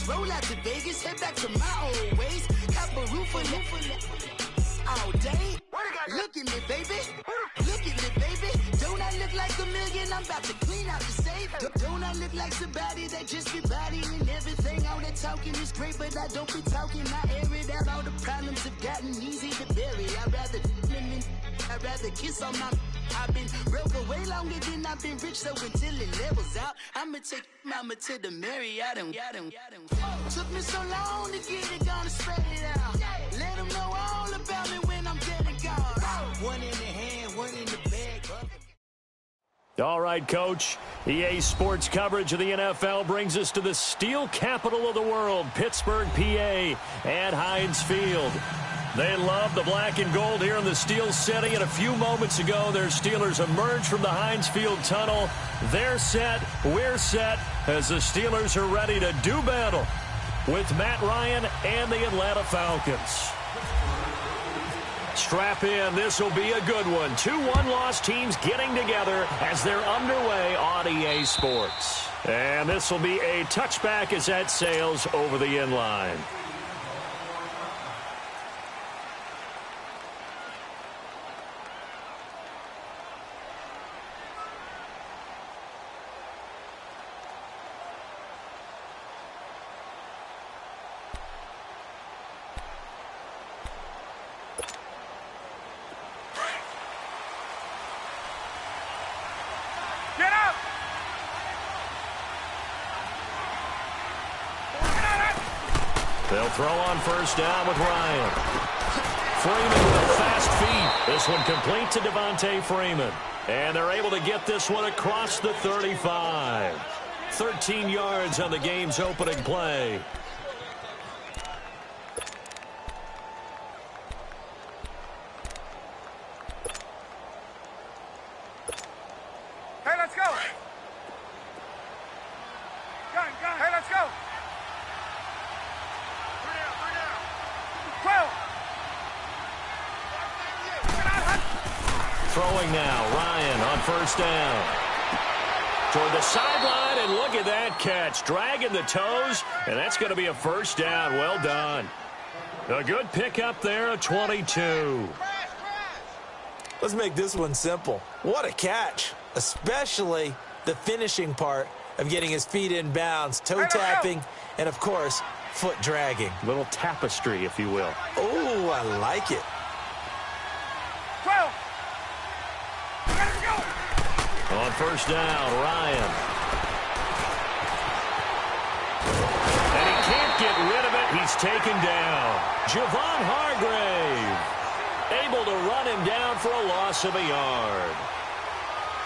roll out to Vegas, head back to my old ways. Got a roof for all day. Look at me, baby. Look at me, baby. Don't I look like $1 million? I'm about to clean out the safe. Don't I look like somebody that just be bodying everything? All that talking is great, but I don't be talking. I air it out. All the problems have gotten easy to bury. I'd rather kiss on my. I've been broke for way longer than I've been rich, so until it levels out, I'ma take mama to the Marriott and took me so long to get it, gonna spread it out. Let them know all about me when I'm dead and gone. One in the hand, one in the bag. All right, Coach. EA Sports coverage of the NFL brings us to the steel capital of the world, Pittsburgh, PA, at Heinz Field. They love the black and gold here in the Steel City, and a few moments ago, their Steelers emerged from the Heinz Field tunnel. They're set, we're set, as the Steelers are ready to do battle with Matt Ryan and the Atlanta Falcons. Strap in, this will be a good one. 2 one-loss teams getting together as they're underway on EA Sports. And this will be a touchback as that sails over the inline. They'll throw on first down with Ryan. Freeman with a fast feet. This one complete to Devontae Freeman. And they're able to get this one across the 35. 13 yards on the game's opening play. Hey, let's go. Gun. Hey, let's go. 12. Throwing now, Ryan on first down. Toward the sideline, and look at that catch. Dragging the toes, and that's going to be a first down. Well done. A good pickup there, a 22. Let's make this one simple. What a catch, especially the finishing part of getting his feet in bounds, toe tapping, and, of course, foot dragging. Little tapestry, if you will. Oh, I like it. 12. Let's go. On first down, Ryan. And he can't get rid of it. He's taken down. Javon Hargrave able to run him down for a loss of a yard.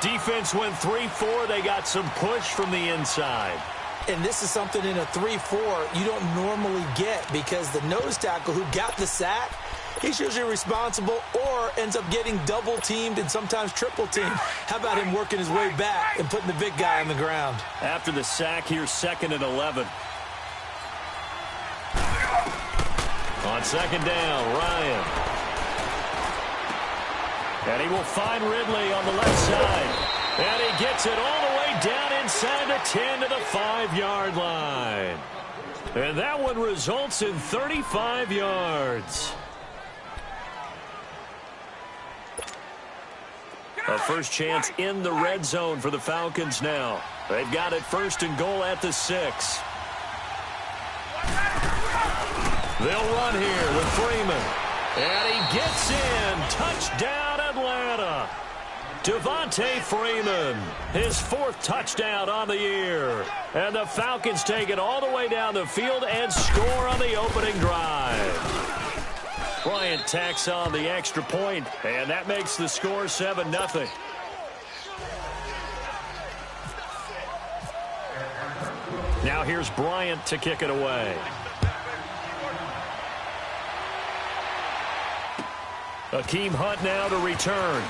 Defense went 3-4. They got some push from the inside. And this is something in a 3-4 you don't normally get, because the nose tackle who got the sack, he's usually responsible or ends up getting double-teamed and sometimes triple-teamed. How about him working his way back and putting the big guy on the ground? After the sack, here's 2nd and 11. On second down, Ryan. And he will find Ridley on the left side. And he gets it all the way down inside the 10 to the 5-yard line. And that one results in 35 yards. A first chance in the red zone for the Falcons now. They've got it 1st and goal at the 6. They'll run here with Freeman. And he gets in. Touchdown, Atlanta. Devontae Freeman, his 4th touchdown on the year. And the Falcons take it all the way down the field and score on the opening drive. Bryant tacks on the extra point, and that makes the score 7-0. Now here's Bryant to kick it away. Akeem Hunt now to return.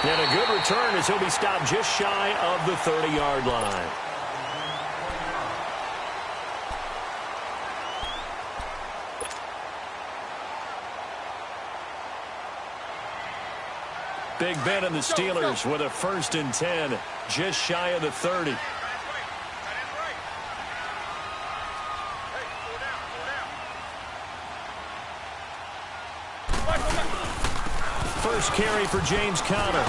And a good return as he'll be stopped just shy of the 30-yard line. Big Ben and the Steelers with a 1st and 10, just shy of the 30. first carry for James Conner.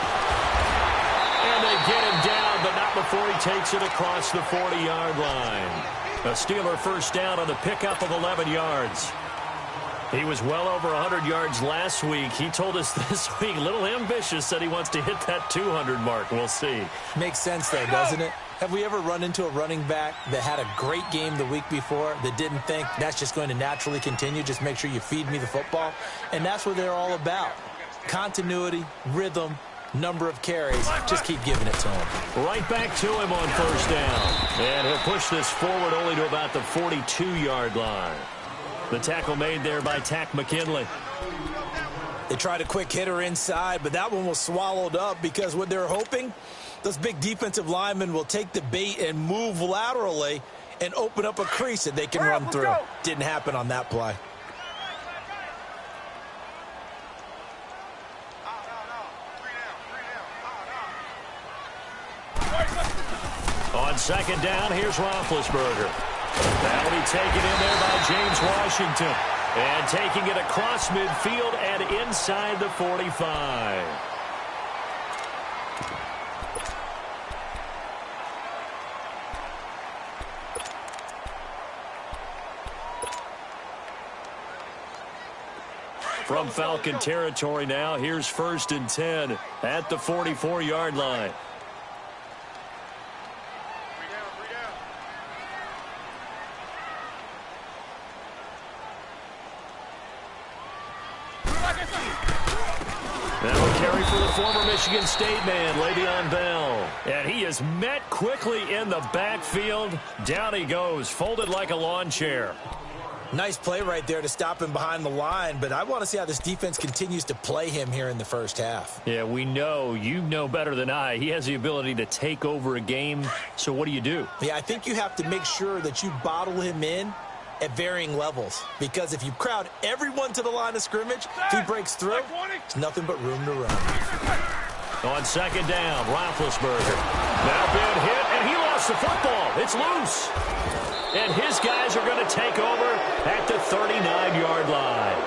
And they get him down, but not before he takes it across the 40-yard line. A Steeler first down on the pickup of 11 yards. He was well over 100 yards last week. He told us this week, a little ambitious, that he wants to hit that 200 mark. We'll see. Makes sense, though, doesn't it? Have we ever run into a running back that had a great game the week before that didn't think that's just going to naturally continue? Just make sure you feed me the football. And that's what they're all about. Continuity, rhythm, number of carries. Just keep giving it to him. Right back to him on first down. And he'll push this forward only to about the 42-yard line. The tackle made there by Takk McKinley. They tried a quick hitter inside, but that one was swallowed up because what they're hoping, those big defensive linemen will take the bait and move laterally and open up a crease that they can run through. Didn't happen on that play. On second down, here's Roethlisberger. That'll be taken in there by James Washington. And taking it across midfield and inside the 45. From Falcon territory now, here's 1st and 10 at the 44-yard line. Now a carry for the former Michigan State man, Le'Veon Bell. And he is met quickly in the backfield. Down he goes, folded like a lawn chair. Nice play right there to stop him behind the line, but I want to see how this defense continues to play him here in the first half. Yeah, we know. You know better than I. He has the ability to take over a game, so what do? Yeah, I think you have to make sure that you bottle him in at varying levels, because if you crowd everyone to the line of scrimmage, if he breaks through, it's nothing but room to run. On second down, Roethlisberger. Now been hit, and he lost the football. It's loose. And his guys are going to take over at the 39-yard line.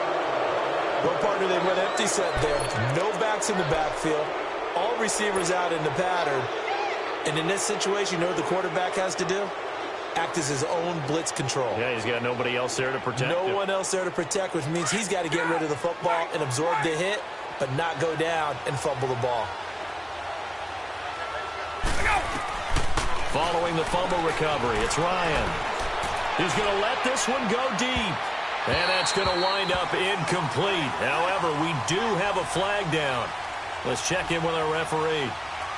Well, partner, they went empty set there. No backs in the backfield. All receivers out in the pattern. And in this situation, you know what the quarterback has to do? Act as his own blitz control. Yeah, he's got nobody else there to protect him. No one else there to protect, which means he's got to get rid of the football and absorb the hit, but not go down and fumble the ball. Following the fumble recovery, it's Ryan. He's going to let this one go deep. And that's going to wind up incomplete. However, we do have a flag down. Let's check in with our referee.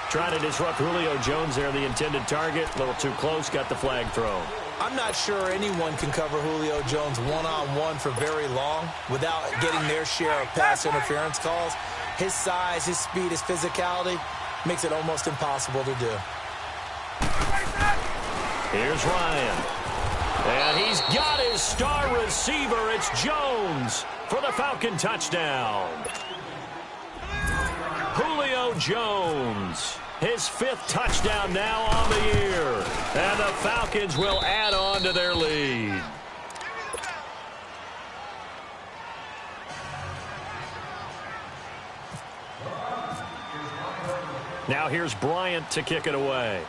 Trying to disrupt Julio Jones there, the intended target. A little too close, got the flag thrown. I'm not sure anyone can cover Julio Jones one-on-one for very long without getting their share of pass interference calls. His size, his speed, his physicality makes it almost impossible to do. Here's Ryan. And he's got his star receiver. It's Jones for the Falcon touchdown. Julio Jones, his 5th touchdown now on the year. And the Falcons will add on to their lead. Now here's Bryant to kick it away.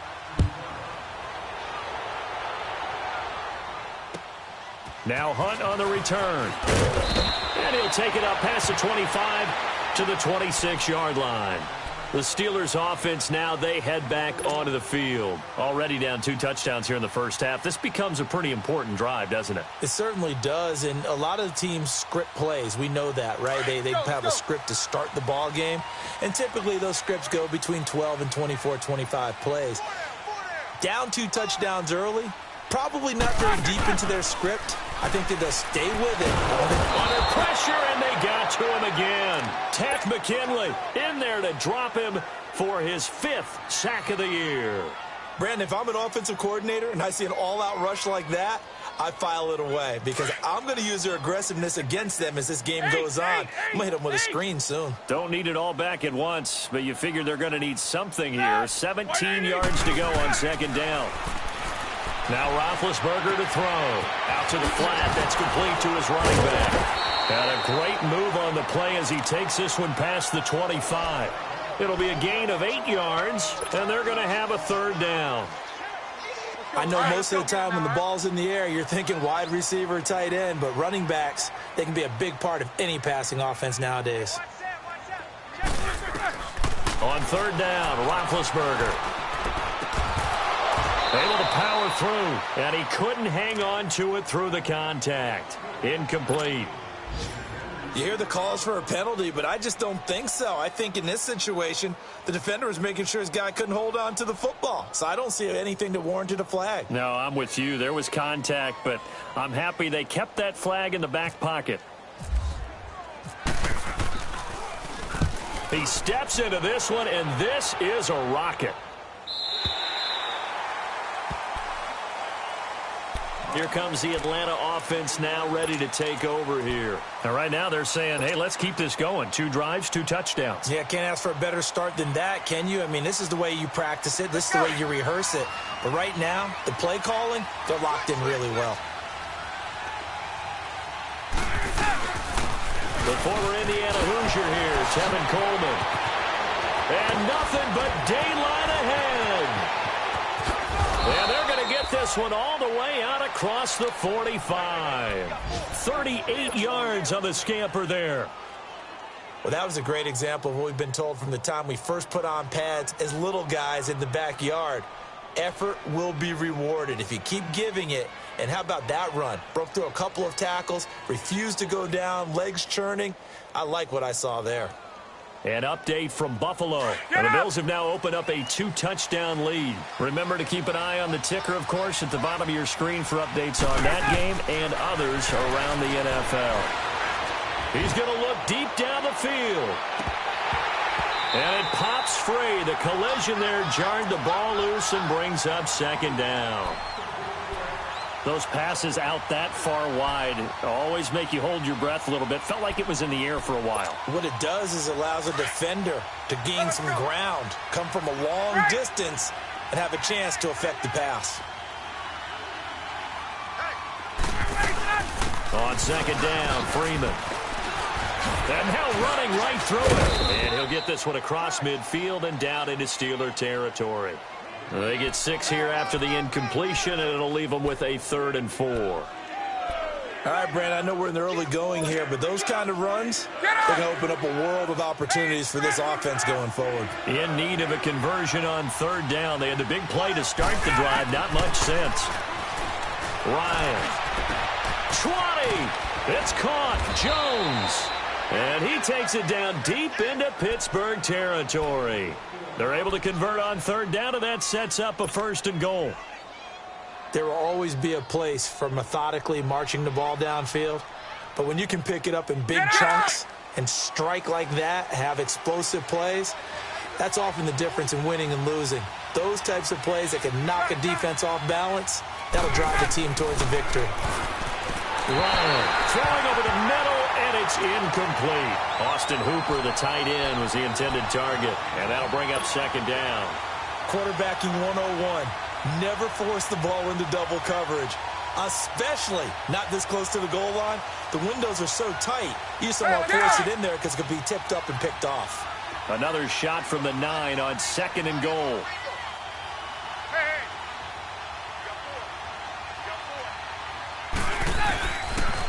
Now Hunt on the return. And he'll take it up past the 25 to the 26-yard line. The Steelers offense now, they head back onto the field. Already down 2 touchdowns here in the first half. This becomes a pretty important drive, doesn't it? It certainly does, and a lot of the teams script plays. We know that, right? They have a script to start the ball game, and typically those scripts go between 12 and 24, 25 plays. Down 2 touchdowns early, probably not very deep into their script. I think that they'll stay with it. Under pressure, and they got to him again. Takk McKinley in there to drop him for his 5th sack of the year. Brandon, if I'm an offensive coordinator and I see an all-out rush like that, I file it away because I'm going to use their aggressiveness against them as this game goes on. I'm going to hit them with a screen soon. Don't need it all back at once, but you figure they're going to need something here. 17 yards to go on second down. Now Roethlisberger to throw. Out to the flat. That's complete to his running back. And a great move on the play as he takes this one past the 25. It'll be a gain of 8 yards, and they're going to have a third down. I know most of the time when the ball's in the air, you're thinking wide receiver, tight end, but running backs, they can be a big part of any passing offense nowadays. On third down, Roethlisberger. Able to power through, and he couldn't hang on to it through the contact. Incomplete. You hear the calls for a penalty, but I just don't think so. I think in this situation, the defender was making sure his guy couldn't hold on to the football. So I don't see anything that warranted a flag. No, I'm with you. There was contact, but I'm happy they kept that flag in the back pocket. He steps into this one, and this is a rocket. Here comes the Atlanta offense now ready to take over here. And right now they're saying, hey, let's keep this going. 2 drives, 2 touchdowns. Yeah, can't ask for a better start than that, can you? I mean, this is the way you practice it. This is the way you rehearse it. But right now, the play calling, they're locked in really well. The former Indiana Hoosier here, Tevin Coleman. And nothing but daylight ahead. And they're going to get this one all the way out across the 45. 38 yards on the scamper there. Well, that was a great example of what we've been told from the time we first put on pads as little guys in the backyard. Effort will be rewarded if you keep giving it. And how about that run? Broke through a couple of tackles, refused to go down, legs churning. I like what I saw there. An update from Buffalo. And the Bills have now opened up a 2-touchdown lead. Remember to keep an eye on the ticker, of course, at the bottom of your screen for updates on that game and others around the NFL. He's going to look deep down the field. And it pops free. The collision there jarred the ball loose and brings up second down. Those passes out that far wide always make you hold your breath a little bit. Felt like it was in the air for a while. What it does is it allows a defender to gain some ground, come from a long distance, and have a chance to affect the pass. On second down, Freeman. And now running right through it. And he'll get this one across midfield and down into Steeler territory. They get 6 here after the incompletion, and it'll leave them with a 3rd and 4. All right, Brand, I know we're in the early going here, but those kind of runs, they're going to open up a world of opportunities for this offense going forward. In need of a conversion on 3rd down. They had the big play to start the drive. Not much sense. Ryan. 20. It's caught. Jones. And he takes it down deep into Pittsburgh territory. They're able to convert on 3rd down, and that sets up a 1st and goal. There will always be a place for methodically marching the ball downfield. But when you can pick it up in big chunks and strike like that, have explosive plays, that's often the difference in winning and losing. Those types of plays that can knock a defense off balance, that'll drive the team towards a victory. Ryan throwing over the middle, and it's incomplete. Austin Hooper, the tight end, was the intended target, and that'll bring up 2nd down. Quarterbacking 101. Never force the ball into double coverage, especially not this close to the goal line. The windows are so tight, you just don't want to force it in there because it could be tipped up and picked off. Another shot from the 9 on 2nd and goal.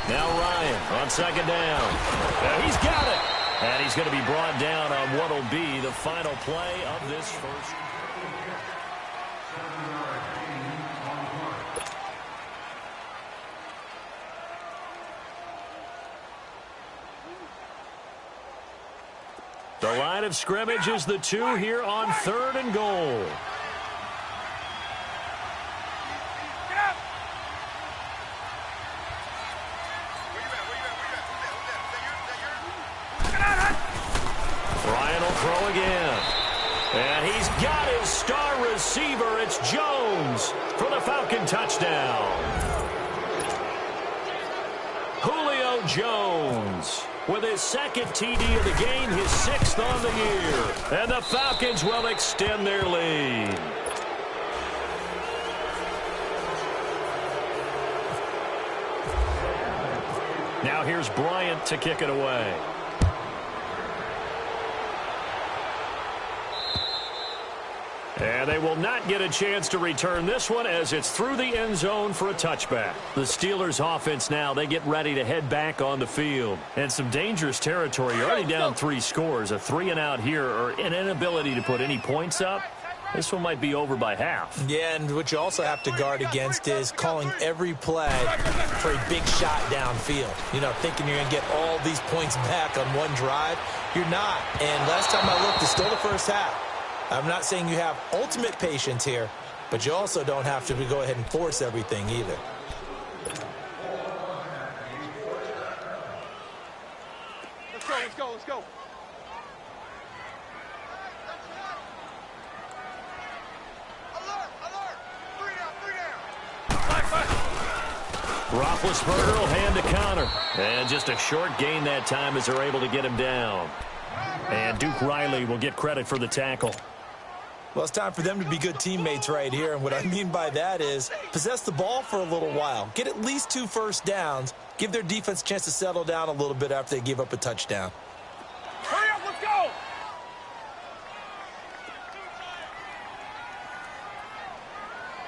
Now Ryan on 2nd down. He's got it. And he's going to be brought down on what will be the final play of this first. The line of scrimmage is the 2 here on 3rd and goal. Ryan will throw again. And he's got his star receiver. It's Jones for the Falcon touchdown. Julio Jones with his 2nd TD of the game, his 6th on the year. And the Falcons will extend their lead. Now here's Bryant to kick it away. And they will not get a chance to return this one as it's through the end zone for a touchback. The Steelers offense now, they get ready to head back on the field. And some dangerous territory. You're already down 3 scores. A 3-and-out here or an inability to put any points up. This one might be over by half. Yeah, and what you also have to guard against is calling every play for a big shot downfield. You know, thinking you're going to get all these points back on one drive. You're not. And last time I looked, it's still the first half. I'm not saying you have ultimate patience here, but you also don't have to go ahead and force everything either. Let's go, let's go. Alert, alert. 3 down. Roethlisberger will hand to Connor. And just a short gain that time as they're able to get him down. And Duke Riley will get credit for the tackle. Well, it's time for them to be good teammates right here. And what I mean by that is possess the ball for a little while. Get at least 2 first downs. Give their defense a chance to settle down a little bit after they give up a touchdown. Hurry up, let's go.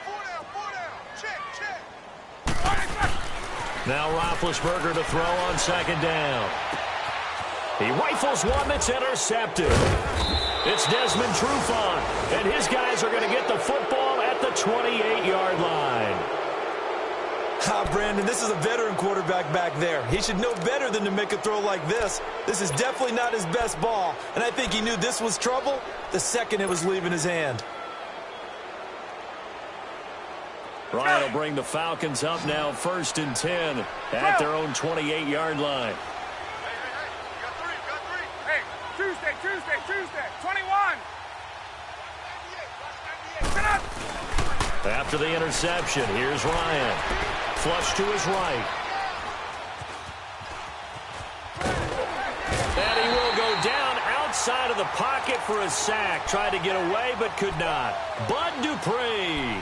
4 down. Check. Now Roethlisberger to throw on 2nd down. He rifles one that's intercepted. It's Desmond Trufant, and his guys are going to get the football at the 28-yard line. Brandon, this is a veteran quarterback back there. He should know better than to make a throw like this. This is definitely not his best ball, and I think he knew this was trouble the second it was leaving his hand. Ryan will bring the Falcons up now 1st and 10 at their own 28-yard line. Tuesday, 21. After the interception, here's Ryan. Flush to his right. And he will go down outside of the pocket for a sack. Tried to get away, but could not. Bud Dupree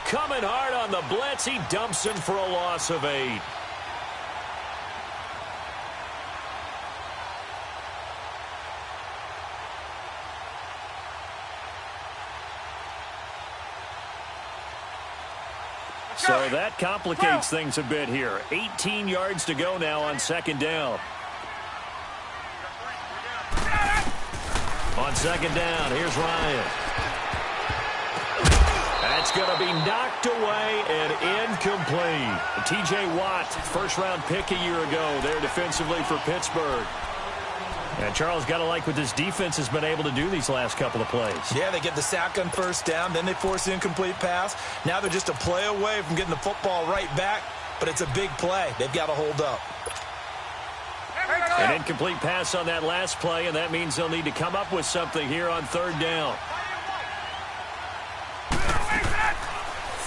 coming hard on the blitz. He dumps him for a loss of 8. So that complicates things a bit here. 18 yards to go now on 2nd down. On 2nd down, here's Ryan. That's going to be knocked away and incomplete. T.J. Watt, 1st-round pick a year ago there defensively for Pittsburgh. And Charles, got to like what this defense has been able to do these last couple of plays. Yeah, they get the sack on 1st down, then they force the incomplete pass. Now they're just a play away from getting the football right back, but it's a big play. They've got to hold up. An incomplete pass on that last play, and that means they'll need to come up with something here on 3rd down.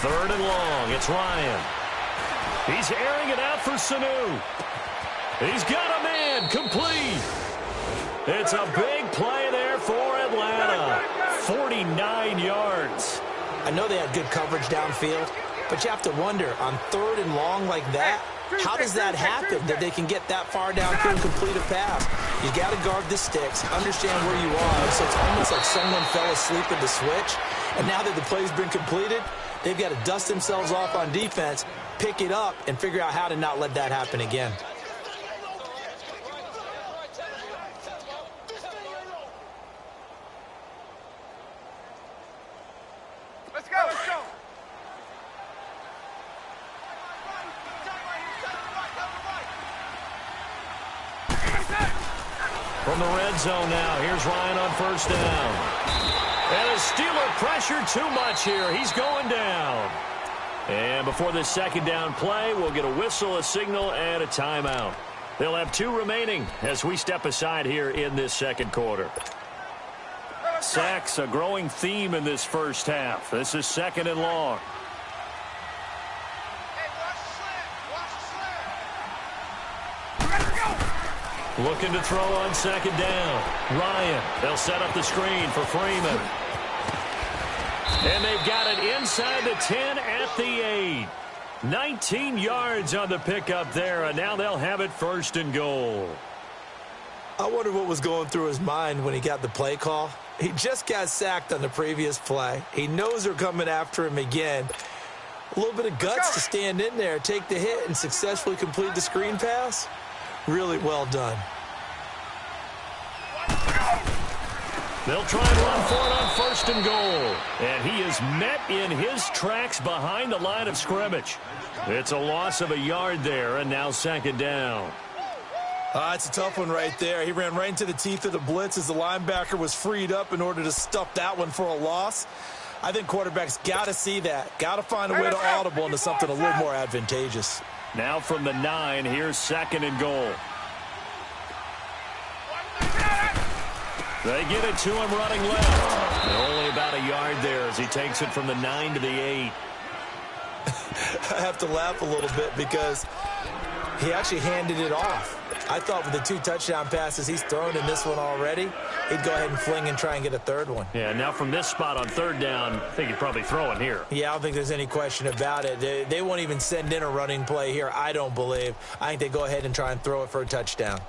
3rd and long. It's Ryan. He's airing it out for Sanu. He's got a man. Complete. It's a big play there for Atlanta. 49 yards. I know they had good coverage downfield, but you have to wonder, on 3rd and long like that, how does that happen that they can get that far downfield and complete a pass? You got to guard the sticks, understand where you are, so it's almost like someone fell asleep at the switch, and now that the play's been completed, they've got to dust themselves off on defense, pick it up, and figure out how to not let that happen again. From the red zone now, here's Ryan on 1st down. And the Steeler pressure too much here. He's going down. And before this 2nd down play, we'll get a whistle, a signal, and a timeout. They'll have 2 remaining as we step aside here in this 2nd quarter. Sacks, a growing theme in this 1st half. This is 2nd and long. Looking to throw on 2nd down. Ryan, they'll set up the screen for Freeman. And they've got it inside the 10 at the 8. 19 yards on the pickup there, and now they'll have it 1st and goal. I wonder what was going through his mind when he got the play call. He just got sacked on the previous play. He knows they're coming after him again. A little bit of guts to stand in there, take the hit, and successfully complete the screen pass. Really well done. They'll try and run for it on 1st and goal. And he is met in his tracks behind the line of scrimmage. It's a loss of a yard there, and now 2nd down. It's a tough one right there. He ran right into the teeth of the blitz as the linebacker was freed up in order to stuff that one for a loss. I think quarterbacks got to see that. Got to find a way to audible into something a little more advantageous. Now from the 9, here's 2nd and goal. They get it to him running left. And only about a yard there as he takes it from the 9 to the 8. I have to laugh a little bit because he actually handed it off. I thought with the 2 touchdown passes he's thrown in this one already, he'd go ahead and fling and try and get a 3rd one. Yeah, now from this spot on 3rd down, I think he'd probably throw it here. Yeah, I don't think there's any question about it. They won't even send in a running play here, I don't believe. I think they go ahead and try and throw it for a touchdown.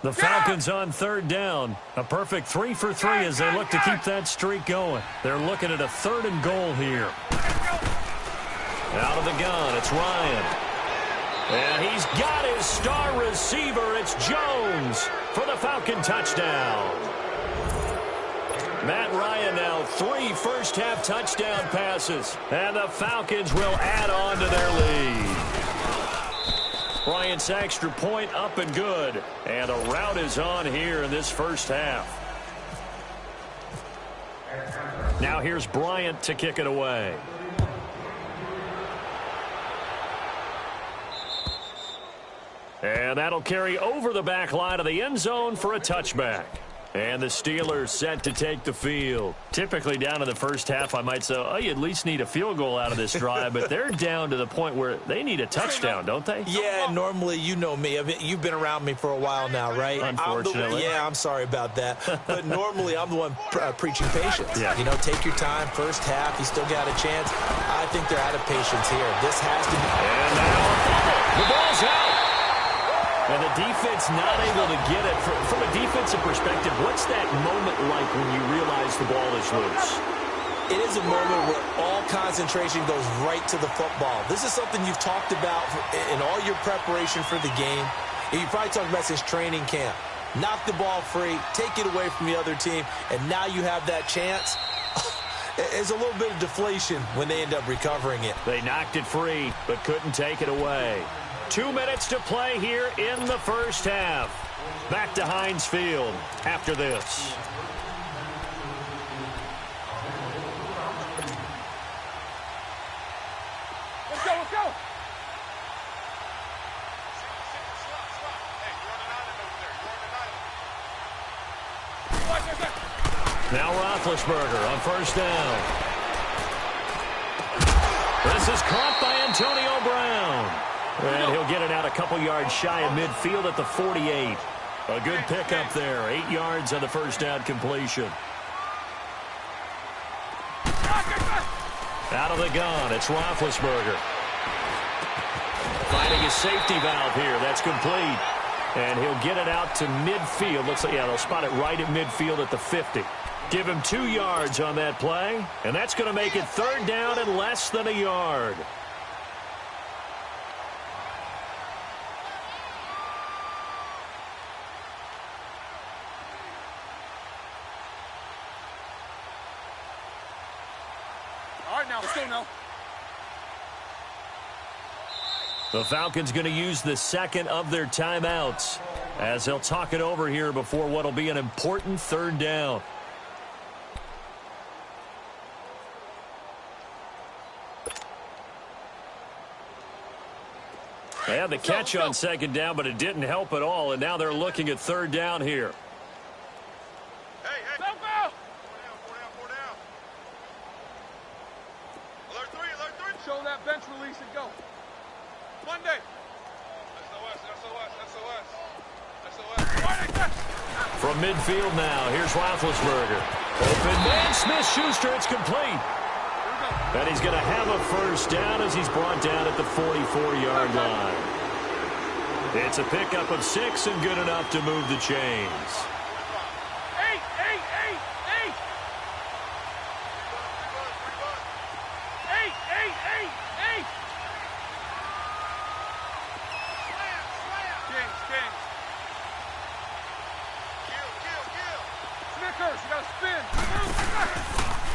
The Falcons on 3rd down. A perfect 3 for 3 as they look to keep that streak going. They're looking at a 3rd and goal here. Out of the gun, it's Ryan. And he's got his star receiver. It's Jones for the Falcon touchdown. Matt Ryan now 3 first-half touchdown passes. And the Falcons will add on to their lead. Bryant's extra point up and good. And a rout is on here in this 1st half. Now here's Bryant to kick it away. And that'll carry over the back line of the end zone for a touchback. And the Steelers set to take the field. Typically down in the 1st half, I might say, oh, you at least need a field goal out of this drive. But they're down to the point where they need a touchdown, don't they? Yeah, normally, you know me. I mean, you've been around me for a while now, right? Unfortunately. I'm sorry about that. But normally, I'm the one preaching patience. Yeah. You know, take your time. 1st half, you still got a chance. I think they're out of patience here. This has to be. And now the ball's out. And the defense not able to get it. From a defensive perspective, what's that moment like when you realize the ball is loose? It is a moment where all concentration goes right to the football. This is something you've talked about in all your preparation for the game. And you probably talked about since training camp. Knock the ball free, take it away from the other team, and now you have that chance. There's a little bit of deflation when they end up recovering it. They knocked it free, but couldn't take it away. 2 minutes to play here in the 1st half. Back to Heinz Field after this. Let's go, let's go. Now Roethlisberger on 1st down. This is caught by Antonio Brown. And he'll get it out a couple yards shy of midfield at the 48. A good pickup there. 8 yards on the 1st down completion. Out of the gun, it's Roethlisberger. Finding his safety valve here. That's complete. And he'll get it out to midfield. Looks like, yeah, they'll spot it right at midfield at the 50. Give him 2 yards on that play. And that's going to make it 3rd down and less than a yard. All right, now, let's go now. The Falcons going to use the 2nd of their timeouts as they'll talk it over here before what will be an important 3rd down. They had the catch on 2nd down, but it didn't help at all, and now they're looking at 3rd down here. Hey, go! Four down. Alert three. Show that bench release and go. Monday. SOS. From midfield now, here's Roethlisberger. Open man, Smith-Schuster, it's complete. And he's going to have a first down as he's brought down at the 44-yard line. It's a pickup of 6 and good enough to move the chains.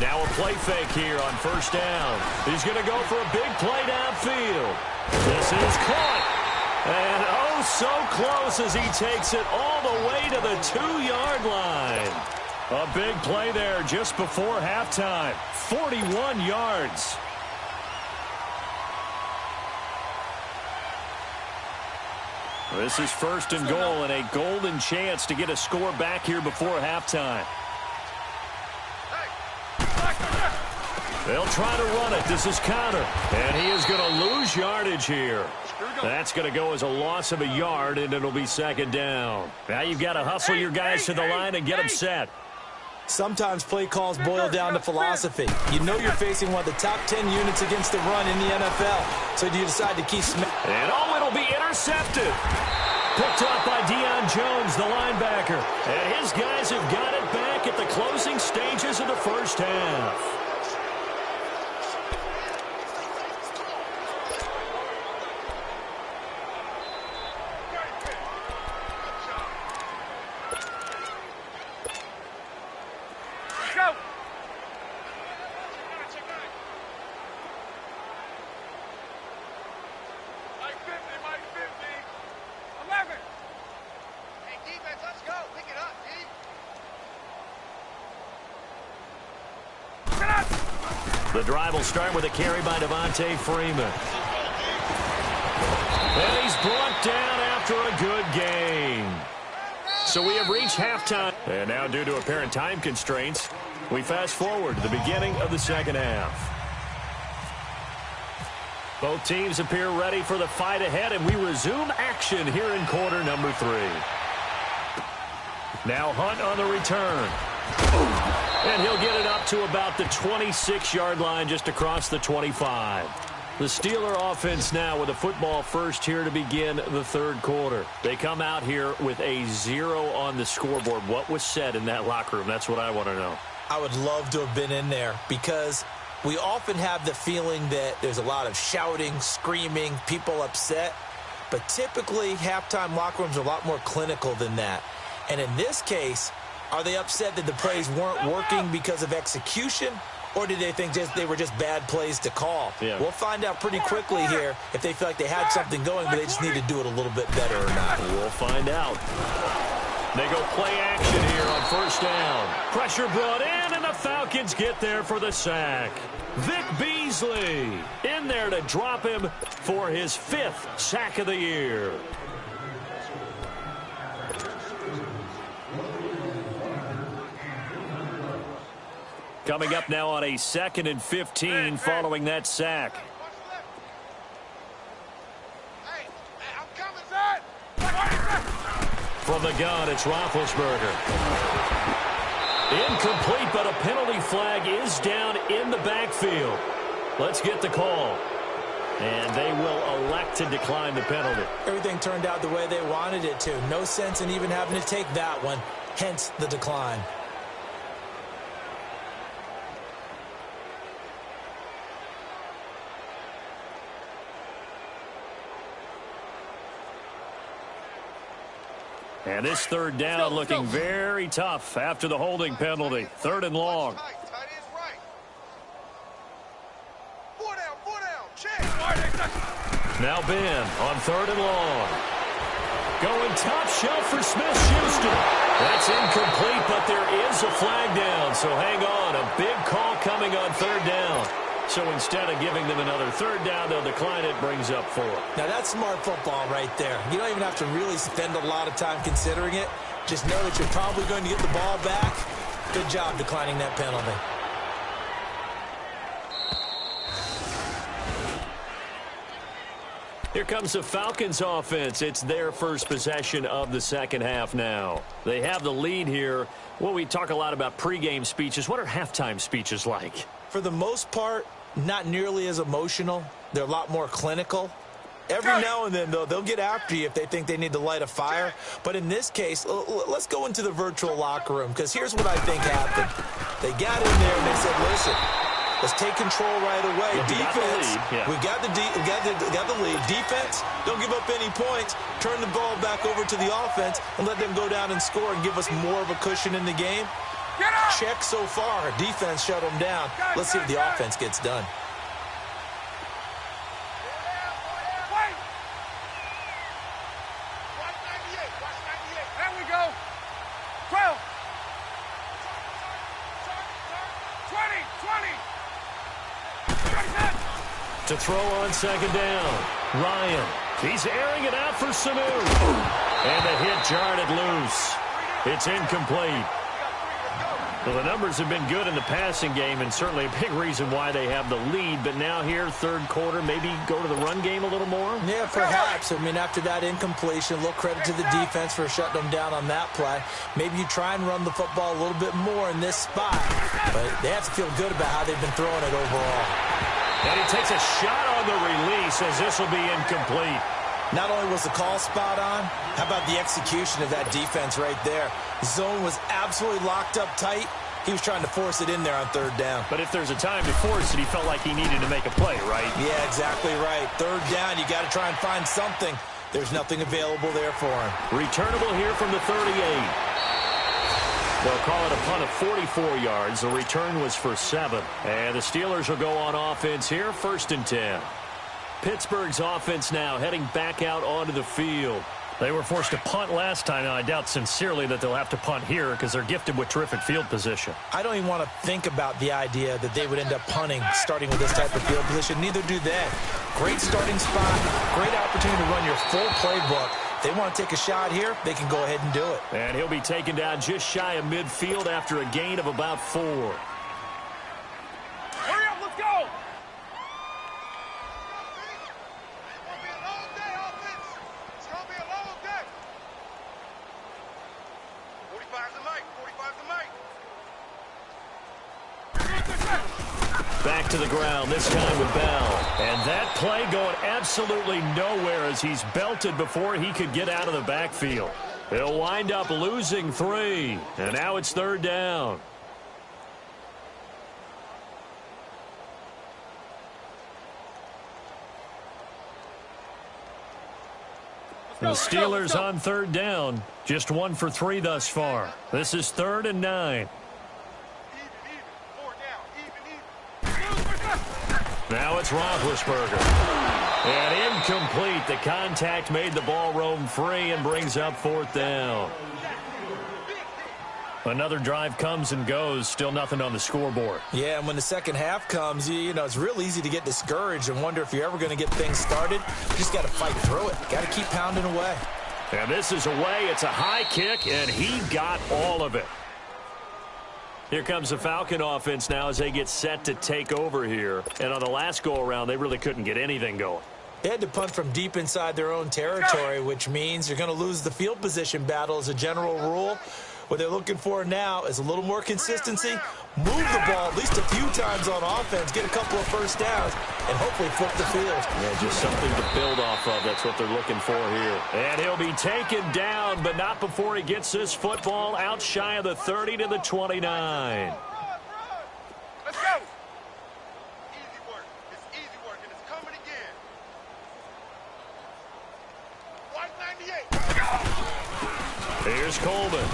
Now a play fake here on first down. He's going to go for a big play downfield. This is caught. And oh, so close as he takes it all the way to the 2-yard line. A big play there just before halftime. 41 yards. This is first and goal and a golden chance to get a score back here before halftime. They'll try to run it. This is Connor. And he is going to lose yardage here. That's going to go as a loss of a yard, and it'll be second down. Now you've got to hustle your guys to the line and get them set. Sometimes play calls boil down to philosophy. You know you're facing one of the top 10 units against the run in the NFL. So do you decide to keep Smith? And oh, it'll be intercepted. Picked up by Deion Jones, the linebacker. And his guys have got it back at the closing stages of the first half. The drive will start with a carry by Devontae Freeman. And he's brought down after a good game. So we have reached halftime. And now due to apparent time constraints, we fast forward to the beginning of the second half. Both teams appear ready for the fight ahead, and we resume action here in quarter number 3. Now Hunt on the return. And he'll get it up to about the 26-yard line, just across the 25. The Steeler offense now with a football first here to begin the third quarter. They come out here with a 0 on the scoreboard. What was said in that locker room? That's what I want to know. I would love to have been in there because we often have the feeling that there's a lot of shouting, screaming, people upset. But typically, halftime locker rooms are a lot more clinical than that. And in this case, are they upset that the plays weren't working because of execution, or did they think they were just bad plays to call? Yeah. We'll find out pretty quickly here if they feel like they had something going, but they just need to do it a little bit better or not. We'll find out. They go play action here on first down. Pressure brought in, and the Falcons get there for the sack. Vic Beasley in there to drop him for his 5th sack of the year. Coming up now on a 2nd and 15 following that sack. From the gun, it's Roethlisberger. Incomplete, but a penalty flag is down in the backfield. Let's get the call. And they will elect to decline the penalty. Everything turned out the way they wanted it to. No sense in even having to take that one, hence the decline. And this third down looking very tough after the holding penalty. 3rd and long. Now Ben on 3rd and long. Going top shelf for Smith-Schuster. That's incomplete, but there is a flag down. So hang on. A big call coming on 3rd down. So instead of giving them another 3rd down, they'll decline it, brings up 4. Now that's smart football right there. You don't even have to really spend a lot of time considering it. Just know that you're probably going to get the ball back. Good job declining that penalty. Here comes the Falcons offense. It's their first possession of the second half now. They have the lead here. Well, we talk a lot about pregame speeches. What are halftime speeches like? For the most part, not nearly as emotional. They're a lot more clinical. Every now and then, though, they'll get after you if they think they need to light a fire. But in this case, let's go into the virtual locker room, because here's what I think happened. They got in there and they said, listen, let's take control right away. Defense, we got the lead. Defense, don't give up any points. Turn the ball back over to the offense and let them go down and score and give us more of a cushion in the game. Check so far. Defense shut them down. Let's see if the offense gets done. There we go. 12. 20. To throw on second down. Ryan. He's airing it out for Sanu. And the hit jarred it loose. It's incomplete. Well, the numbers have been good in the passing game, and certainly a big reason why they have the lead. But now here, third quarter, maybe go to the run game a little more? Yeah, perhaps. I mean, after that incompletion, a little credit to the defense for shutting them down on that play. Maybe you try and run the football a little bit more in this spot. But they have to feel good about how they've been throwing it overall. And he takes a shot on the release as this will be incomplete. Not only was the call spot on, how about the execution of that defense right there? The zone was absolutely locked up tight. He was trying to force it in there on third down. But if there's a time to force it, he felt like he needed to make a play, right? Yeah, exactly right. Third down, you got to try and find something. There's nothing available there for him. Returnable here from the 38. They'll call it a punt of 44 yards. The return was for 7. And the Steelers will go on offense here, 1st and 10. Pittsburgh's offense now heading back out onto the field. They were forced to punt last time, and I doubt sincerely that they'll have to punt here because they're gifted with terrific field position. I don't even want to think about the idea that they would end up punting starting with this type of field position. Neither do they. Great starting spot, great opportunity to run your full playbook. If they want to take a shot here, they can go ahead and do it. And he'll be taken down just shy of midfield after a gain of about 4. Hurry up, let's go. Back to the ground, this time with Bell. And that play going absolutely nowhere as he's belted before he could get out of the backfield. He'll wind up losing 3. And now it's 3rd down. The Steelers on 3rd down. Just 1 for 3 thus far. This is 3rd and 9. Now it's Roethlisberger. And incomplete. The contact made the ball roam free and brings up 4th down. Another drive comes and goes. Still nothing on the scoreboard. Yeah, and when the second half comes, you know, it's real easy to get discouraged and wonder if you're ever going to get things started. You just got to fight through it. Got to keep pounding away. And this is away. It's a high kick, and he got all of it. Here comes the Falcon offense now as they get set to take over here. And on the last go-around, they really couldn't get anything going. They had to punt from deep inside their own territory, which means you're going to lose the field position battle as a general rule. What they're looking for now is a little more consistency, move the ball at least a few times on offense, get a couple of first downs, and hopefully flip the field. Yeah, just something to build off of. That's what they're looking for here. And he'll be taken down, but not before he gets this football out shy of the 30 to the 29. Let's go. Easy work. It's easy work, and it's coming again. 198. Here's Coleman.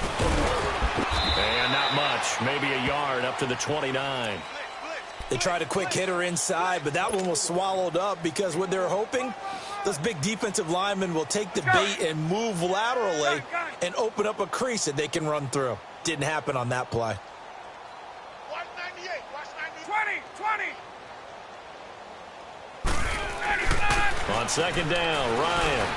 And not much. Maybe a yard up to the 29. They tried a quick hitter inside, but that one was swallowed up because what they're hoping, those big defensive linemen will take the bait and move laterally and open up a crease that they can run through. Didn't happen on that play. 198. Watch 90. 20. On second down, Ryan.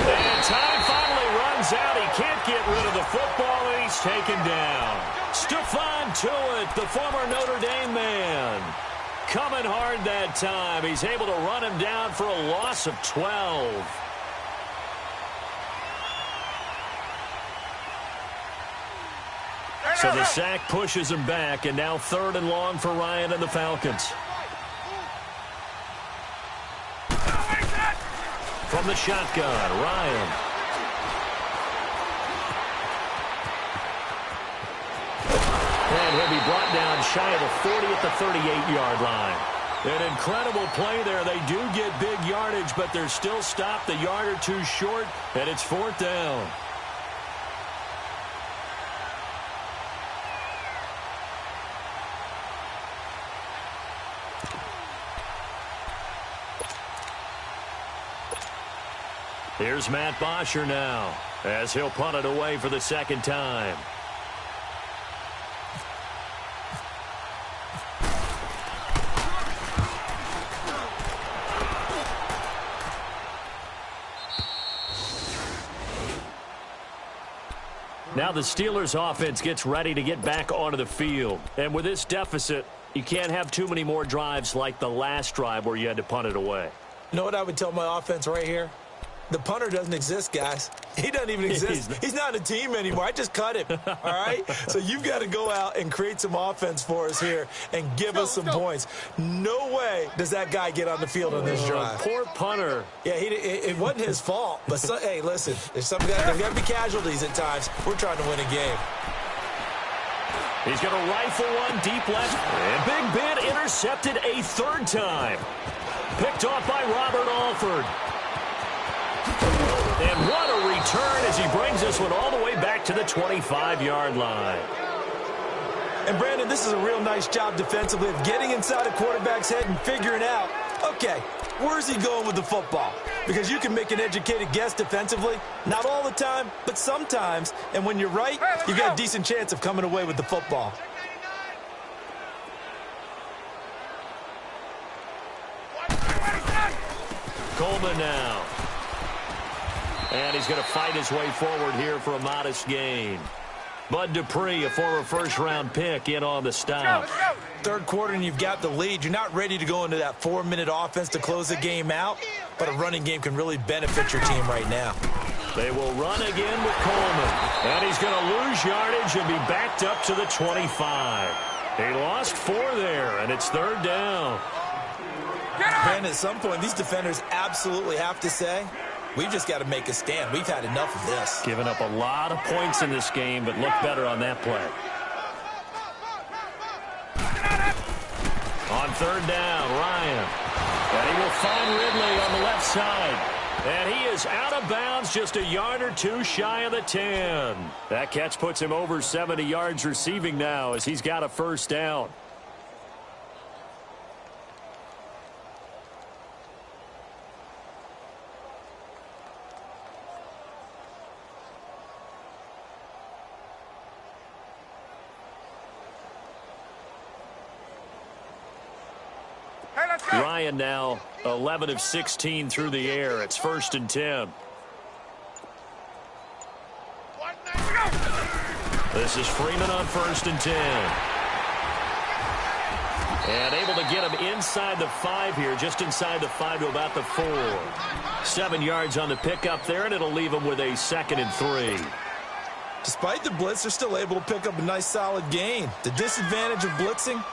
And time finally runs out. He can't get rid of the football, and he's taken down. Stephon Tuitt, the former Notre Dame man. coming hard that time. He's able to run him down for a loss of 12. So the sack pushes him back, and now 3rd and long for Ryan and the Falcons. From the shotgun, Ryan. And he'll be brought down shy of the 40 at the 38-yard line. An incredible play there. They do get big yardage, but they're still stopped a yard or two short, and it's 4th down. Here's Matt Bosher now, as he'll punt it away for the 2nd time. Now the Steelers offense gets ready to get back onto the field. And with this deficit, you can't have too many more drives like the last drive where you had to punt it away. You know what I would tell my offense right here? The punter doesn't exist, guys. He doesn't even exist. He's not a team anymore. I just cut him, all right? So you've got to go out and create some offense for us here and give us some points. No way does that guy get on the field on this drive. Poor punter. Yeah, it wasn't his fault. But, hey, listen, there's got to be casualties at times. We're trying to win a game. He's going to rifle one deep left. And Big Ben intercepted a 3rd time. Picked off by Robert Alford. And what a return as he brings this one all the way back to the 25-yard line. And, Brandon, this is a real nice job defensively of getting inside a quarterback's head and figuring out, okay, where's he going with the football? Because you can make an educated guess defensively. Not all the time, but sometimes. And when you're right, you got a decent chance of coming away with the football. Coleman now. And he's going to fight his way forward here for a modest gain. Bud Dupree, a former first-round pick, in on the stop. 3rd quarter and you've got the lead. You're not ready to go into that 4-minute offense to close the game out, but a running game can really benefit your team right now. They will run again with Coleman. And he's going to lose yardage and be backed up to the 25. He lost 4 there, and it's 3rd down. And at some point, these defenders absolutely have to say, we've just got to make a stand. We've had enough of this. Giving up a lot of points in this game, but look better on that play. On 3rd down, Ryan. And he will find Ridley on the left side. And he is out of bounds just a yard or two shy of the 10. That catch puts him over 70 yards receiving now as he's got a 1st down. Ryan now 11 of 16 through the air. It's 1st and 10. This is Freeman on 1st and 10. And able to get him inside the 5 here, just inside the 5 to about the 4. 7 yards on the pickup there, and it'll leave him with a 2nd and 3. Despite the blitz, they're still able to pick up a nice solid gain. The disadvantage of blitzing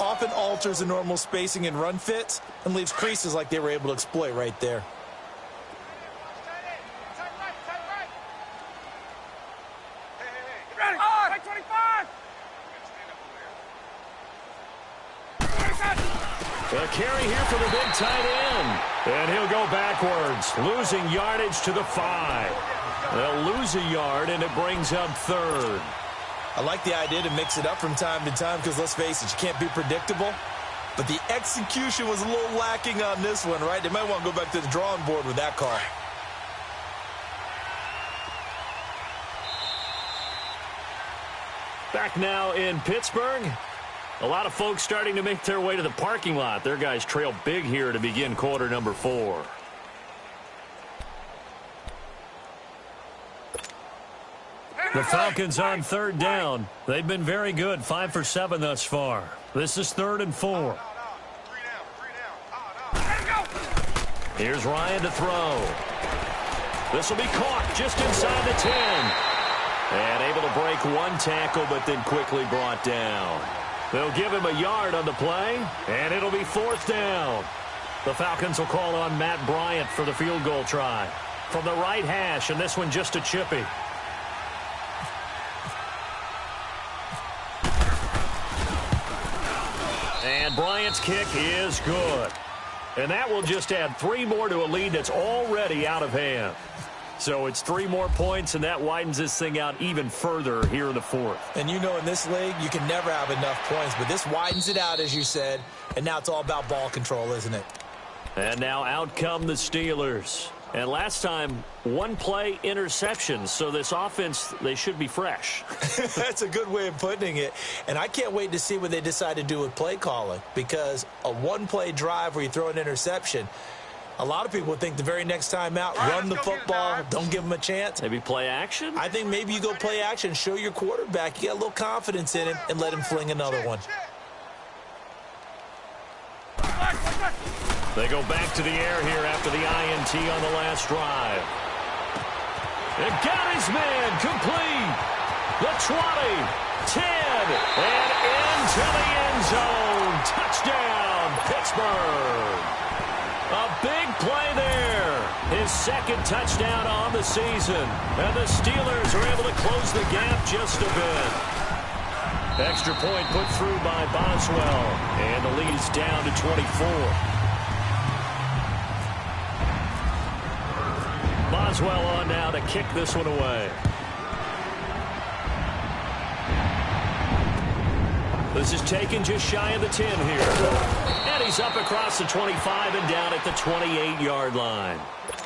often alters the normal spacing and run fits and leaves creases like they were able to exploit right there. A carry here for the big tight end. And he'll go backwards, losing yardage to the 5. They'll lose a yard, and it brings up 3rd. I like the idea to mix it up from time to time because, let's face it, you can't be predictable. But the execution was a little lacking on this one, right? They might want to go back to the drawing board with that call. Back now in Pittsburgh. A lot of folks starting to make their way to the parking lot. Their guys trail big here to begin quarter number 4. The Falcons on 3rd down. They've been very good, 5 for 7 thus far. This is 3rd and 4. Here's Ryan to throw. This will be caught just inside the 10. And able to break one tackle, but then quickly brought down. They'll give him a yard on the play, and it'll be 4th down. The Falcons will call on Matt Bryant for the field goal try. From the right hash, and this one just a chippy. And Bryant's kick is good. And that will just add 3 more to a lead that's already out of hand. So it's 3 more points, and that widens this thing out even further here in the 4th. And you know in this league, you can never have enough points, but this widens it out, as you said, and now it's all about ball control, isn't it? And now out come the Steelers. And last time, 1-play interception, so this offense, they should be fresh. That's a good way of putting it. And I can't wait to see what they decide to do with play calling, because a 1-play drive where you throw an interception, a lot of people would think the very next time out, run the football, don't give them a chance. Maybe play action? I think maybe you go play action, show your quarterback you got a little confidence in him, and let him fling another one. They go back to the air here after the INT on the last drive. It got his man complete. The 20, 10, and into the end zone. Touchdown, Pittsburgh. A big play there. His 2nd touchdown on the season. And the Steelers are able to close the gap just a bit. Extra point put through by Boswell. And the lead is down to 24. Boswell on now to kick this one away. This is taken just shy of the 10 here. And he's up across the 25 and down at the 28-yard line.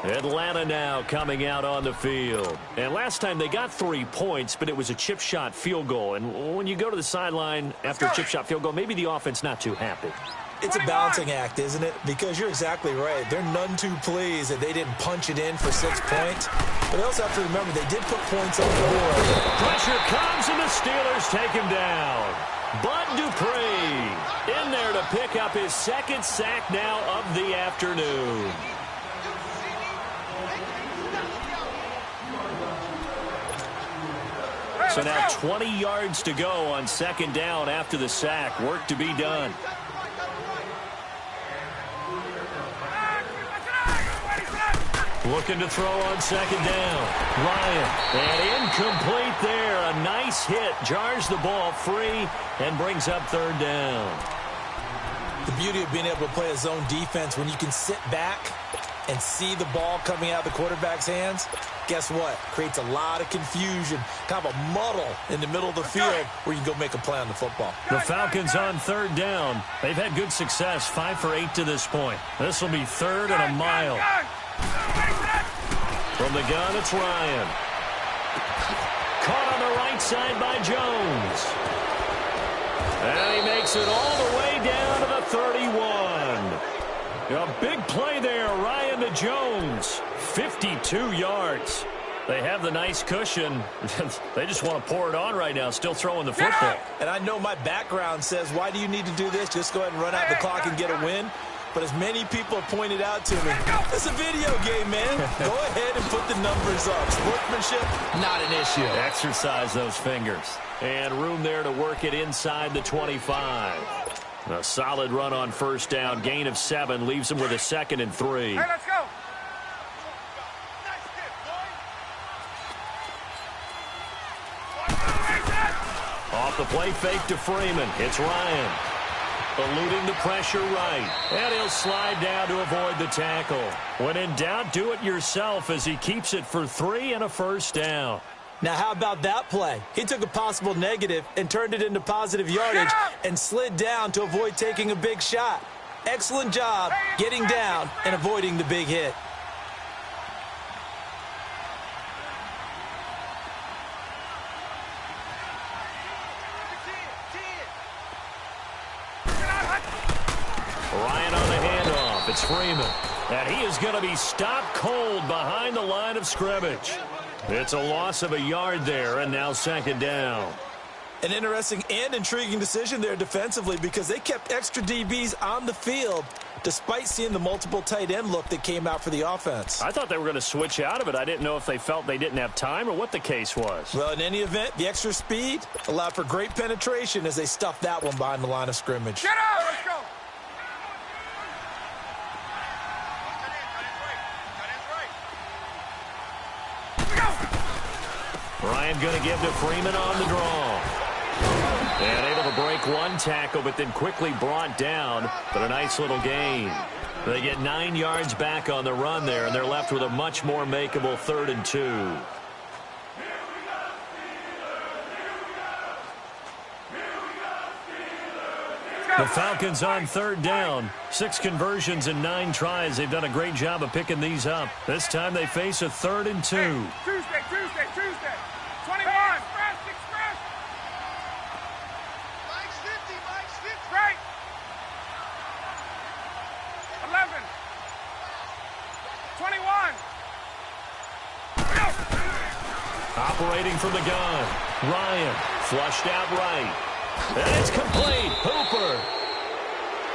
Atlanta now coming out on the field. And last time they got 3 points, but it was a chip shot field goal. And when you go to the sideline after a chip shot field goal, maybe the offense not too happy. It's a balancing act, isn't it? Because you're exactly right. They're none too pleased that they didn't punch it in for 6 points. But they also have to remember they did put points on the board. Pressure comes and the Steelers take him down. Bud Dupree in there to pick up his 2nd sack now of the afternoon. So now 20 yards to go on 2nd down after the sack. Work to be done. Looking to throw on 2nd down. Ryan, and incomplete there. A nice hit. Jars the ball free and brings up 3rd down. The beauty of being able to play a zone defense when you can sit back and see the ball coming out of the quarterback's hands, guess what? Creates a lot of confusion, kind of a muddle in the middle of the field where you can go make a play on the football. The Falcons on 3rd down. They've had good success, 5 for 8 to this point. This will be 3rd and a mile. From the gun, it's Ryan. Caught on the right side by Jones. And he makes it all the way down to the 31. A big play there, Ryan to Jones. 52 yards. They have the nice cushion. They just want to pour it on right now, still throwing the football. And I know my background says, why do you need to do this? Just go ahead and run out the clock and get a win. But as many people have pointed out to me, it's a video game, man. Go ahead and put the numbers up. Sportsmanship, not an issue. Exercise those fingers. And room there to work it inside the 25. A solid run on 1st down. Gain of 7 leaves him with a 2nd and 3. Hey, let's go. Off the play fake to Freeman. It's Ryan. Eluding the pressure right. And he'll slide down to avoid the tackle. When in doubt, do it yourself as he keeps it for 3 and a 1st down. Now, how about that play? He took a possible negative and turned it into positive yardage and slid down to avoid taking a big shot. Excellent job getting down and avoiding the big hit. Ryan on the handoff. It's Freeman. And he is going to be stopped cold behind the line of scrimmage. It's a loss of a yard there, and now 2nd down. An interesting and intriguing decision there defensively because they kept extra DBs on the field despite seeing the multiple tight end look that came out for the offense. I thought they were going to switch out of it. I didn't know if they felt they didn't have time or what the case was. Well, in any event, the extra speed allowed for great penetration as they stuffed that one behind the line of scrimmage. Get out! Let's go! Ryan going to give to Freeman on the draw. And able to break one tackle, but then quickly brought down. But a nice little gain. They get 9 yards back on the run there, and they're left with a much more makeable 3rd and 2. The Falcons on 3rd down. 6 conversions in 9 tries. They've done a great job of picking these up. This time they face a 3rd and 2. Tuesday. 21. Express. Mike's 50. Right. 11. 21. Operating from the gun. Ryan flushed out right. And it's complete. Hooper.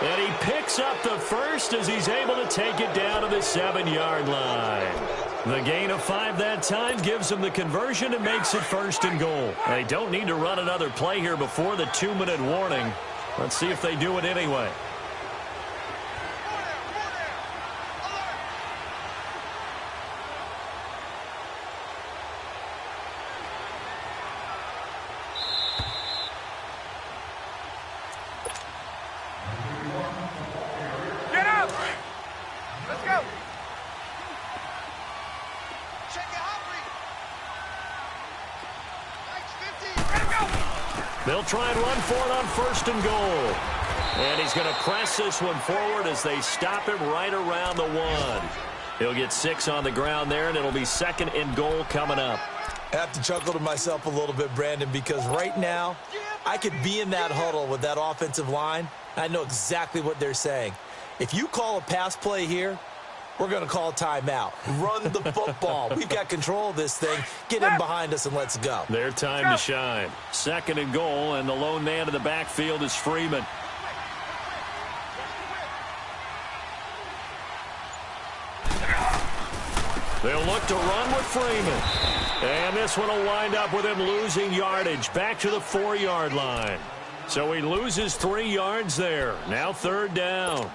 And he picks up the first as he's able to take it down to the 7-yard line. The gain of 5 that time gives them the conversion and makes it 1st and goal. They don't need to run another play here before the 2-minute warning. Let's see if they do it anyway. They'll try and run for it on 1st and goal. And he's going to press this one forward as they stop him right around the 1. He'll get 6 on the ground there, and it'll be 2nd and goal coming up. I have to chuckle to myself a little bit, Brandon, because right now I could be in that huddle with that offensive line. I know exactly what they're saying. If you call a pass play here, we're going to call timeout. Run the football. We've got control of this thing. Get in behind us and let's go. Their time to shine. 2nd and goal, and the lone man in the backfield is Freeman. They'll look to run with Freeman. And this one will wind up with him losing yardage back to the 4-yard line. So he loses 3 yards there. Now 3rd down.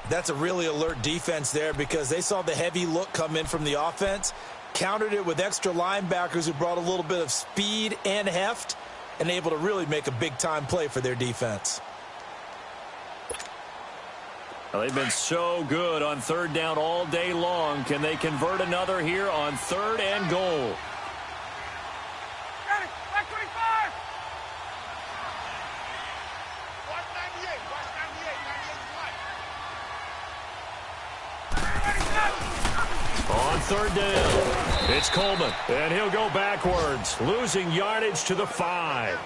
That's a really alert defense there because they saw the heavy look come in from the offense, countered it with extra linebackers who brought a little bit of speed and heft, and able to really make a big-time play for their defense. Well, they've been so good on 3rd down all day long. Can they convert another here on 3rd and goal? Got it. Back 25. Watch 98. Watch 98. 98's right. On 3rd down, it's Coleman, and he'll go backwards, losing yardage to the 5.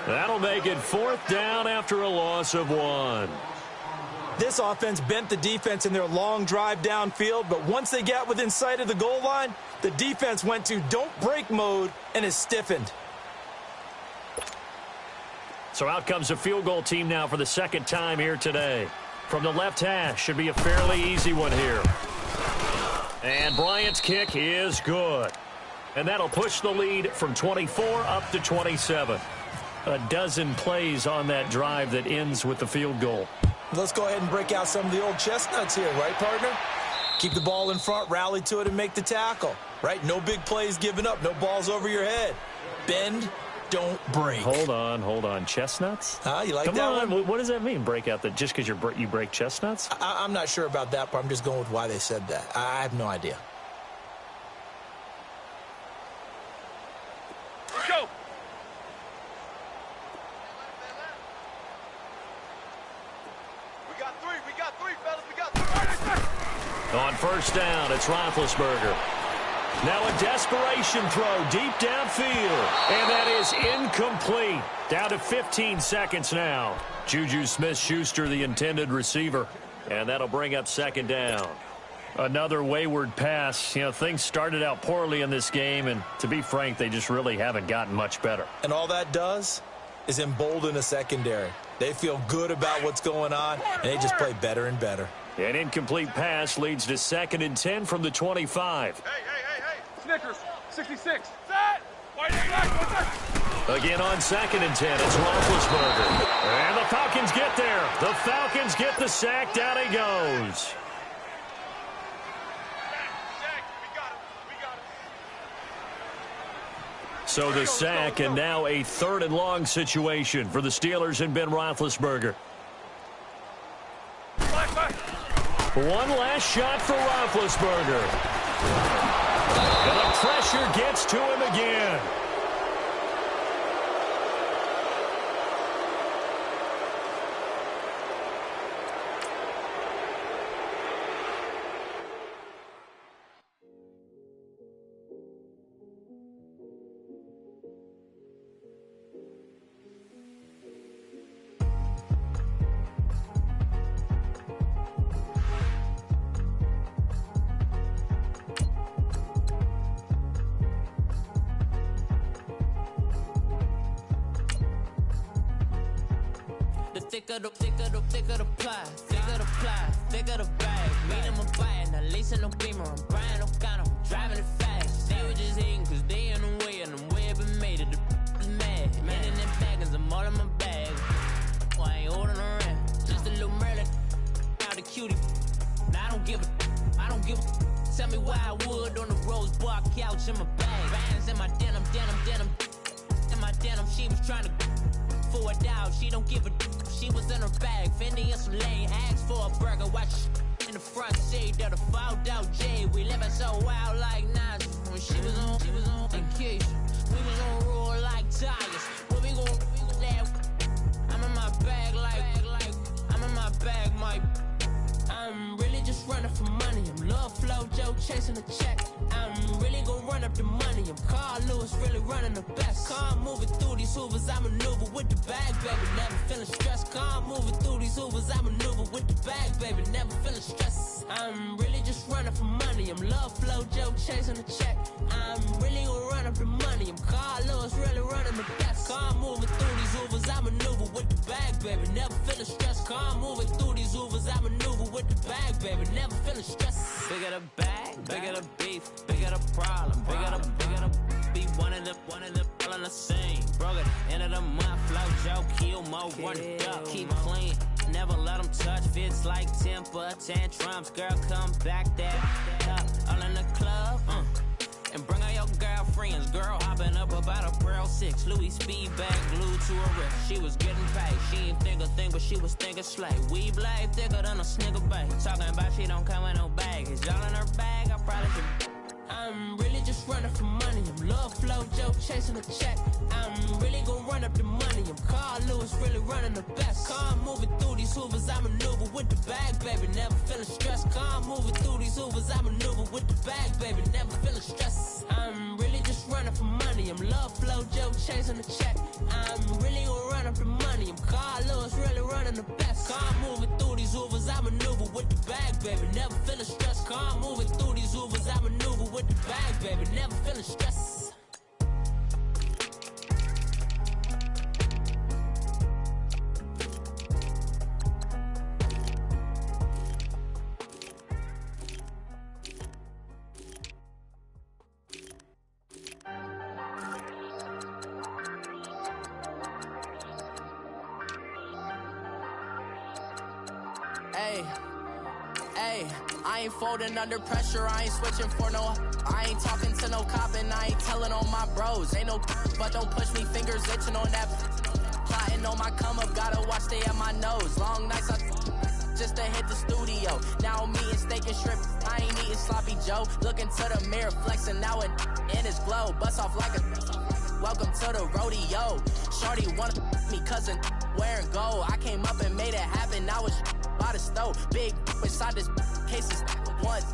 That'll make it 4th down after a loss of 1. This offense bent the defense in their long drive downfield, but once they got within sight of the goal line, the defense went to don't break mode and is stiffened. So out comes a field goal team now for the 2nd time here today. From the left hash, should be a fairly easy one here. And Bryant's kick is good. And that'll push the lead from 24 up to 27. A dozen plays on that drive that ends with the field goal. Let's go ahead and break out some of the old chestnuts here, right, partner? Keep the ball in front, rally to it, and make the tackle, right? No big plays given up, no balls over your head. Bend, don't break. Hold on. Chestnuts? You like Come that on. one? What does that mean, break out? Just because you break chestnuts? I'm not sure about that, but I'm just going with why they said that. I have no idea. Let's go. We got three, fellas. We got three. On 1st down, it's Roethlisberger. Now a desperation throw deep downfield. And that is incomplete. Down to 15 seconds now. Juju Smith-Schuster, the intended receiver. And that'll bring up 2nd down. Another wayward pass. Things started out poorly in this game, and to be frank, they just really haven't gotten much better. And all that does is embolden a secondary. They feel good about what's going on, and they just play better and better. An incomplete pass leads to 2nd and 10 from the 25. Hey. Snickers, 66. Set. Why you back? Again on 2nd and 10, it's Roethlisberger. And the Falcons get there. The Falcons get the sack. Down he goes. So the sack, and now a 3rd and long situation for the Steelers and Ben Roethlisberger. One last shot for Roethlisberger. And the pressure gets to him again. Thicker the pie, thicker the bag. Meet him a bite, now leasing no beamer. I'm buying no gun, I'm driving it fast. They were just hating cause they in the way, and the way I've been made it. The mad. Man in them baggins, I'm all in my bag. Oh, I ain't holding around. Just a little Merlin, out the cutie. Now I don't give a. Tell me why I would on the rose bar couch in my bag. Bands in my denim. In my denim, she was trying to for a doubt. She don't give a. She was in her bag, Fendi and some lane, asked for a burger, watch in the front seat of the fouled out J. We living so wild like Nas. When she was on vacation, we was on roll like tires. Where we gon' that? I'm in my bag like I'm in my bag, my. I'm really just running for money. I'm Love Flow Joe chasing a check. I'm really gon' run up the money. I'm Carl Lewis, really running the best. Car moving through these hoovers, I maneuver with the bag, baby. Never feeling stressed. Car moving through these hoovers, I maneuver with the bag, baby. Never feeling stressed. I'm really just running for money. I'm Love Flow Joe chasing a check. I'm really gon' run up the money. I'm Carl Lewis, really running the best. Car moving through these hoovers, I maneuver with the bag, baby. Never feeling stressed. Car moving through these hoovers, I maneuver with the bag, baby. Never feeling stressed. Bigger the bag, bigger the beef, bigger the problem, bigger the be one of the all in the same. Broke it, end of the month, flow Joe, kill more, run it up, keep clean. Never let them touch, fits like temper tantrums. Girl, come back there, all in the club, and bring all your girlfriends. Girl, hopping up about a Pearl 6, Louis speed bag glued to her wrist. She was getting paid, she ain't think a thing, but she was thinking slay. We blade thicker than a snigger bag. Talking about she don't come with no baggage. Y'all in her bag, I probably should. I'm really just running for money. I'm Love Flow Joe chasing a check. I'm really gon' run up the money. I'm Carl Lewis, really running the best. Car moving through these hoovers, I maneuver with the bag, baby. Never feeling stressed. Car moving through these hoovers, I maneuver with the bag, baby. Never feeling stressed. I'm really just running for money. I'm Love Flow Joe chasing a check. I'm really gon' run up the money. I'm Carl Lewis, really running the best. Car moving through these hoovers, I maneuver with the bag, baby. Never feeling stressed. Car moving through these hoovers, I maneuver with the bag, baby. Never feeling stressed. Hey, I ain't folding under pressure, I ain't switching for no. I ain't talking to no cop and I ain't telling on my bros. Ain't no but don't push me, fingers itching on that. Plotting on my come up, gotta watch stay at my nose. Long nights just to hit the studio. Now I'm eating steak and shrimp, I ain't eating sloppy Joe. Looking to the mirror, flexing now and in his glow. Bust off like a welcome to the rodeo. Shorty wanna me cousin wearing gold. I came up and made it happen, I was by the stove. Big inside this cases once.